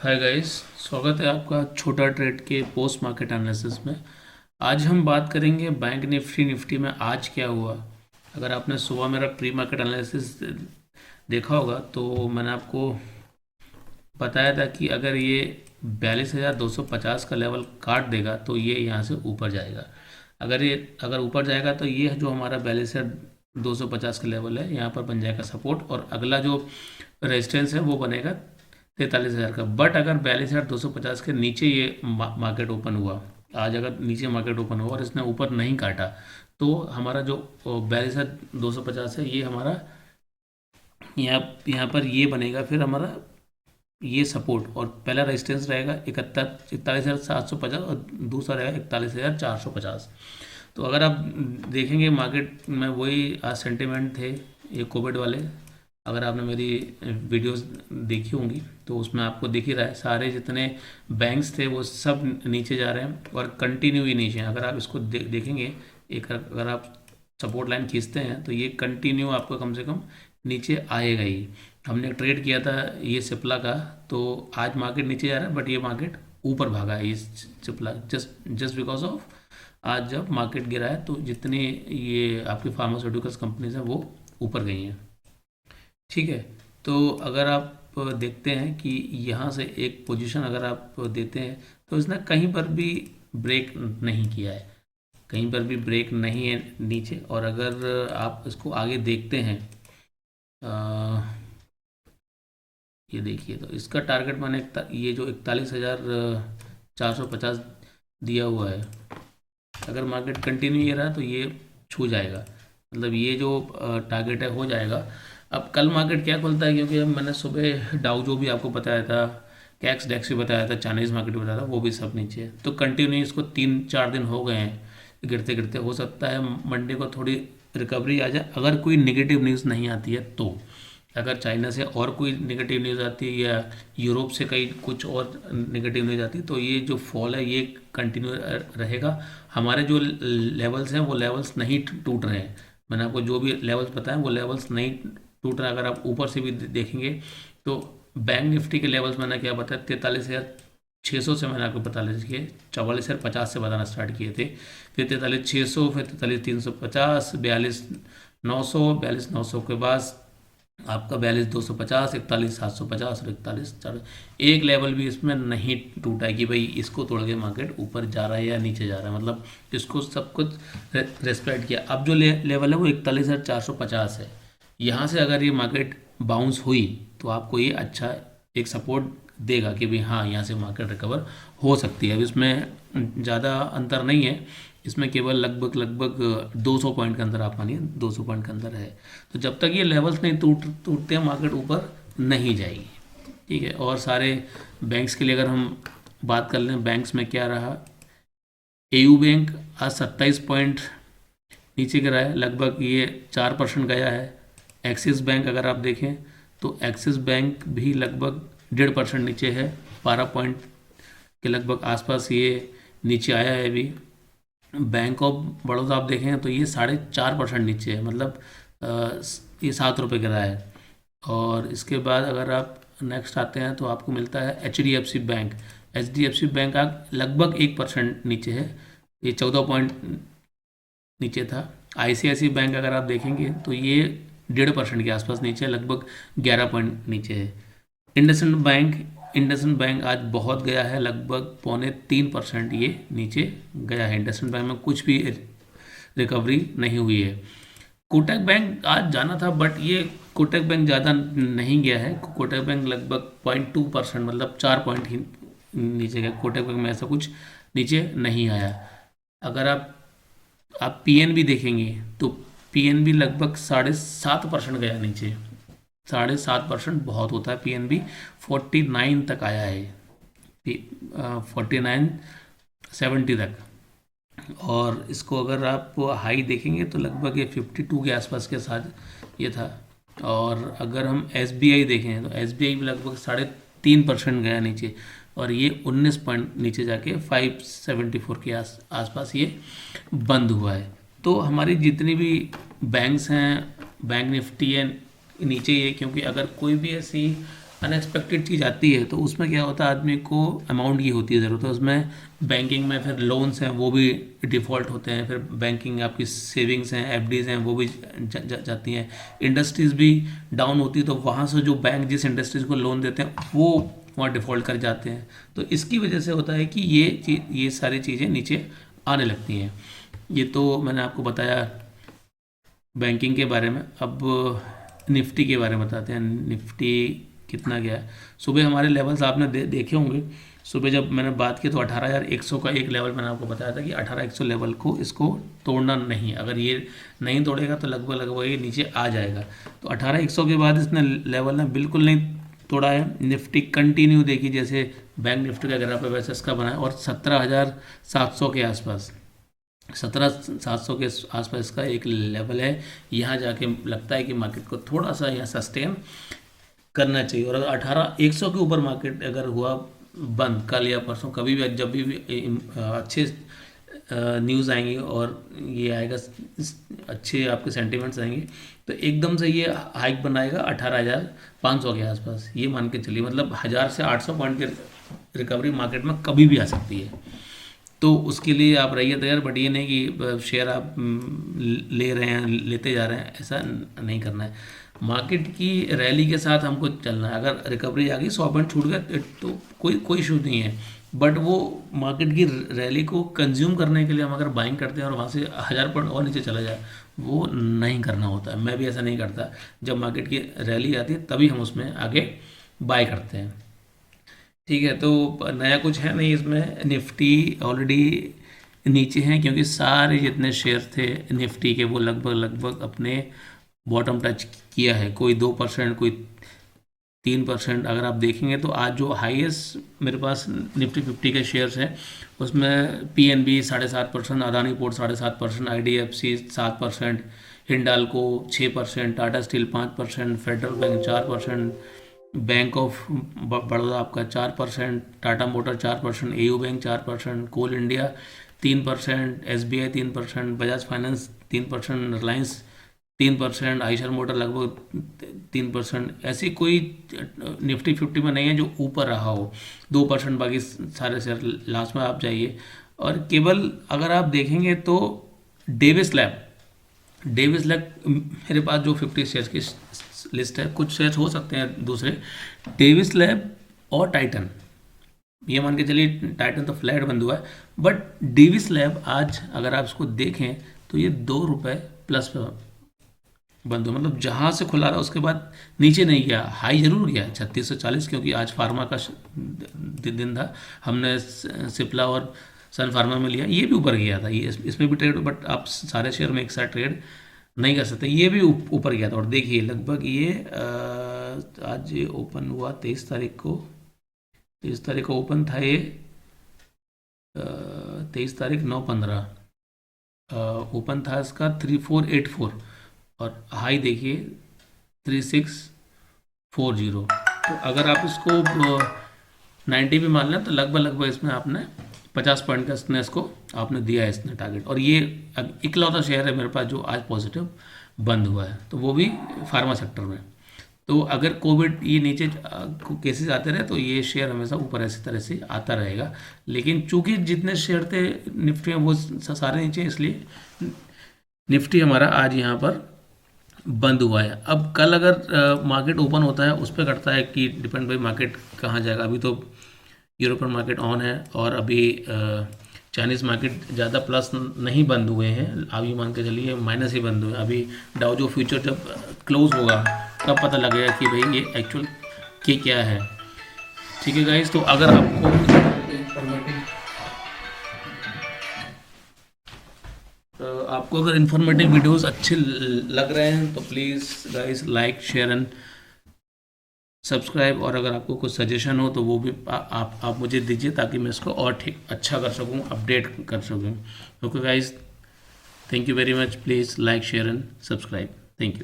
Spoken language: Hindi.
हाय गाइस, स्वागत है आपका छोटा ट्रेड के पोस्ट मार्केट एनालिसिस में। आज हम बात करेंगे बैंक निफ्टी में आज क्या हुआ। अगर आपने सुबह मेरा प्री मार्केट एनालिसिस देखा होगा तो मैंने आपको बताया था कि अगर ये 42,250 का लेवल काट देगा तो ये यहाँ से ऊपर जाएगा। अगर ऊपर जाएगा तो ये जो हमारा 42,250 का लेवल है यहाँ पर बन जाएगा सपोर्ट, और अगला जो रेजिस्टेंस है वो बनेगा 43,000 का। बट अगर 42,250 के नीचे ये मार्केट ओपन हुआ, आज अगर नीचे मार्केट ओपन हुआ और इसने ऊपर नहीं काटा तो हमारा जो 42,250 है ये हमारा यहाँ पर ये बनेगा फिर हमारा ये सपोर्ट, और पहला रेजिस्टेंस रहेगा 41,750 और दूसरा रहेगा 41,450। तो अगर आप देखेंगे मार्केट में वही आज सेंटिमेंट थे ये कोविड वाले। अगर आपने मेरी वीडियोस देखी होंगी तो उसमें आपको दिख ही रहा है, सारे जितने बैंक्स थे वो सब नीचे जा रहे हैं और कंटिन्यू ही नीचे हैं। अगर आप इसको देखेंगे, एक अगर आप सपोर्ट लाइन खींचते हैं तो ये कंटिन्यू आपको कम से कम नीचे आएगा ही। हमने ट्रेड किया था ये सिप्ला का, तो आज मार्केट नीचे जा रहा है बट ये मार्केट ऊपर भागा है ये Cipla, just just because of आज जब मार्केट गिरा है तो जितनी ये आपकी फार्मास्यूटिकल्स कंपनीज हैं वो ऊपर गई हैं। ठीक है, तो अगर आप देखते हैं कि यहाँ से एक पोजीशन अगर आप देते हैं तो इसने कहीं पर भी ब्रेक नहीं किया है, कहीं पर भी ब्रेक नहीं है नीचे। और अगर आप इसको आगे देखते हैं, ये देखिए तो इसका टारगेट मैंने ये जो 41,450 दिया हुआ है, अगर मार्केट कंटिन्यू ये रहा तो ये छू जाएगा, मतलब ये जो टारगेट है हो जाएगा। अब कल मार्केट क्या खुलता है, क्योंकि अब मैंने सुबह डाउ जो भी आपको बताया था, कैक्स डेक्स भी बताया था, चाइनीज़ मार्केट भी बताया था, वो भी सब नीचे है। तो कंटिन्यू इसको 3-4 दिन हो गए हैं गिरते गिरते। हो सकता है मंडे को थोड़ी रिकवरी आ जाए अगर कोई निगेटिव न्यूज़ नहीं आती है तो। अगर चाइना से और कोई नेगेटिव न्यूज़ आती है या यूरोप से कहीं कुछ और नेगेटिव न्यूज़ आती है तो ये जो फॉल है ये कंटिन्यू रहेगा। हमारे जो लेवल्स हैं वो लेवल्स नहीं टूट रहे हैं। मैंने आपको जो भी लेवल्स बताए वो लेवल्स नहीं टूट रहे हैं। अगर आप ऊपर से भी देखेंगे तो बैंक निफ्टी के लेवल्स मैंने क्या बताया, 43,600 से मैंने आपको बता लीजिए 44,050 से बताना स्टार्ट किए थे, फिर 43,600, फिर 43,350, 42,900, 42,900 के बाद आपका 42,250, 41,750 और 41,400। एक लेवल भी इसमें नहीं टूटा है कि भाई इसको तोड़ के मार्केट ऊपर जा रहा है या नीचे जा रहा है, मतलब इसको सब कुछ रेस्पेक्ट किया। अब जो लेवल है वो 41,450 है। यहाँ से अगर ये मार्केट बाउंस हुई तो आपको ये अच्छा एक सपोर्ट देगा कि भाई हाँ यहाँ से मार्केट रिकवर हो सकती है। अब इसमें ज़्यादा अंतर नहीं है, इसमें केवल लगभग 200 पॉइंट के अंदर आप मानिए 200 पॉइंट के अंदर है। तो जब तक ये लेवल्स नहीं टूटते हैं मार्केट ऊपर नहीं जाएगी। ठीक है, और सारे बैंक्स के लिए अगर हम बात कर लें, बैंक्स में क्या रहा, एयू बैंक आज 27 पॉइंट नीचे गिरा है, लगभग ये 4% गया है। एक्सिस बैंक अगर आप देखें तो एक्सिस बैंक भी लगभग 1.5% नीचे है, 12 पॉइंट के लगभग आसपास ये नीचे आया है अभी। बैंक ऑफ बड़ौदा आप देखें तो ये 4.5% नीचे है, मतलब ये 7 रुपये गिरा है। और इसके बाद अगर आप नेक्स्ट आते हैं तो आपको मिलता है HDFC बैंक। HDFC बैंक आप लगभग 1% नीचे है, ये 14 पॉइंट नीचे था। ICICI बैंक अगर आप देखेंगे तो ये 1.5% के आसपास नीचे है, लगभग 11 पॉइंट नीचे है। इंडसइंड बैंक आज बहुत गया है, लगभग 2.25% ये नीचे गया है। इंडसइंड बैंक में कुछ भी रिकवरी नहीं हुई है। कोटक बैंक आज जाना था बट ये कोटक बैंक ज़्यादा नहीं गया है। कोटक बैंक लगभग 0.2%, मतलब 4 पॉइंट ही नीचे गया। कोटक बैंक में ऐसा कुछ नीचे नहीं आया। अगर आप PNB देखेंगे तो PNB लगभग 7.5% गया नीचे। 7.5% बहुत होता है। PNB 49 तक आया है, 49.70 तक। और इसको अगर आप हाई देखेंगे तो लगभग ये 52 के आसपास के साथ ये था। और अगर हम SBI देखें तो SBI भी लगभग 3.5% गया नीचे, और ये 19 पॉइंट नीचे जाके 574 के आसपास ये बंद हुआ है। तो हमारी जितनी भी बैंक्स हैं, बैंक निफ्टी है नीचे ही है, क्योंकि अगर कोई भी ऐसी अनएक्सपेक्टेड चीज़ आती है तो उसमें क्या होता है, आदमी को अमाउंट की होती है ज़रूरत, तो उसमें बैंकिंग में फिर लोन्स हैं वो भी डिफ़ॉल्ट होते हैं, फिर बैंकिंग आपकी सेविंग्स हैं, एफडीज हैं वो भी जाती हैं, इंडस्ट्रीज़ भी डाउन होती है तो वहाँ से जो बैंक जिस इंडस्ट्रीज़ को लोन देते हैं वो वहाँ डिफ़ॉल्ट कर जाते हैं। तो इसकी वजह से होता है कि ये सारी चीज़ें नीचे आने लगती हैं। ये तो मैंने आपको बताया बैंकिंग के बारे में। अब निफ्टी के बारे में बताते हैं, निफ्टी कितना गया है। सुबह हमारे लेवल्स आपने देखे होंगे, सुबह जब मैंने बात की तो 18,100 का एक लेवल मैंने आपको बताया था कि 18,100 लेवल को इसको तोड़ना नहीं, अगर ये नहीं तोड़ेगा तो लगभग लगभग ये नीचे आ जाएगा। तो 18,100 के बाद इसने लेवल ने बिल्कुल नहीं तोड़ा है। निफ्टी कंटिन्यू देखिए, जैसे बैंक निफ्टी का ग्राफ है वैसे इसका बना है, और 17,700 के आसपास, 17,700 के आसपास इसका एक लेवल है। यहाँ जाके लगता है कि मार्केट को थोड़ा सा यहाँ सस्टेन करना चाहिए। और अगर 18,100 के ऊपर मार्केट अगर हुआ बंद कल या परसों, कभी भी जब भी अच्छे न्यूज़ आएंगी और ये आएगा, अच्छे आपके सेंटिमेंट्स आएंगे, तो एकदम से ये हाइक बनाएगा 18,500 के आसपास। ये मान के चलिए, मतलब 1,000 से 800 पॉइंट की रिकवरी मार्केट में कभी भी आ सकती है। तो उसके लिए आप रहिए तैयार, बट ये नहीं कि शेयर आप ले रहे हैं लेते जा रहे हैं, ऐसा नहीं करना है। मार्केट की रैली के साथ हमको चलना है। अगर रिकवरी आ गई 100 पॉइंट छूट गए तो कोई इशू नहीं है, बट वो मार्केट की रैली को कंज्यूम करने के लिए हम अगर बाइंग करते हैं और वहाँ से 1,000 पॉइंट और नीचे चला जाए, वो नहीं करना होता है। मैं भी ऐसा नहीं करता। जब मार्केट की रैली आती है तभी हम उसमें आगे बाय करते हैं। ठीक है, तो नया कुछ है नहीं इसमें। निफ्टी ऑलरेडी नीचे हैं क्योंकि सारे जितने शेयर थे निफ्टी के वो लगभग लगभग अपने बॉटम टच किया है। कोई 2%, कोई 3%। अगर आप देखेंगे तो आज जो हाईएस्ट मेरे पास निफ्टी 50 के शेयर्स हैं उसमें PNB 7.5%, Adani port 7.5%, IDFC 7%, Hindalco 6%, Tata steel 5%, federal bank 4%, bank of Baroda आपका 4%, Tata motor 4%, AU bank 4%, coal India 3%, SBI 3%, Bajaj finance 3%, Reliance 3%, Eicher motor लगभग 3%। ऐसी कोई निफ्टी 50 में नहीं है जो ऊपर रहा हो। 2%, बाकी सारे शेयर लास्ट में आप जाइए। और केवल अगर आप देखेंगे तो डेविस लैब मेरे पास जो 50 शेयर्स की लिस्ट है, कुछ शेयर्स हो सकते हैं दूसरे, डेविस लैब और टाइटन, ये मान के चलिए टाइटन तो फ्लैट बंद हुआ है, बट डेविस लैब आज अगर आप इसको देखें तो ये ₹2 प्लस पे बंद हुआ। मतलब जहाँ से खुला रहा उसके बाद नीचे नहीं गया, हाई जरूर गया 3640, क्योंकि आज फार्मा का दिन था। हमने सिप्ला और सन फार्मा में लिया, ये भी ऊपर गया था, ये इसमें भी ट्रेड, बट आप सारे शेयर में एक साथ ट्रेड नहीं कर सकते। ये भी ऊपर गया था। और देखिए लगभग ये आज ओपन हुआ 23 तारीख को, 23 तारीख को ओपन था ये, 23 तारीख 9/15 ओपन था इसका 3484, और हाई देखिए 3640। तो अगर आप इसको 90 भी मान लें तो लगभग लगभग इसमें आपने 50 पॉइंट का इसको आपने दिया है इसने टारगेट। और ये इकलौता शेयर है मेरे पास जो आज पॉजिटिव बंद हुआ है, तो वो भी फार्मा सेक्टर में। तो अगर कोविड ये नीचे केसेस आते रहे तो ये शेयर हमेशा ऊपर ऐसी तरह से आता रहेगा। लेकिन चूंकि जितने शेयर थे निफ्टी में वो सारे नीचे, इसलिए निफ्टी हमारा आज यहाँ पर बंद हुआ है। अब कल अगर मार्केट ओपन होता है उस पर करता है कि डिपेंड भाई मार्केट कहाँ जाएगा। अभी तो यूरोपियन मार्केट ऑन है और अभी चाइनीज़ मार्केट ज़्यादा प्लस नहीं बंद हुए हैं, अभी मान के चलिए माइनस ही बंद हुए। अभी डाउ जो फ्यूचर जब क्लोज होगा तब पता लगेगा कि भाई ये एक्चुअल क्या है। ठीक है गाइस, तो अगर आपको अगर इन्फॉर्मेटिव वीडियोस अच्छे लग रहे हैं तो please guys like share and subscribe. और अगर आपको कुछ सजेशन हो तो वो भी आप मुझे दीजिए ताकि मैं इसको और ठीक अच्छा कर सकूं, अपडेट कर सकूं। Okay guys, thank you very much. Please like share and subscribe. Thank you.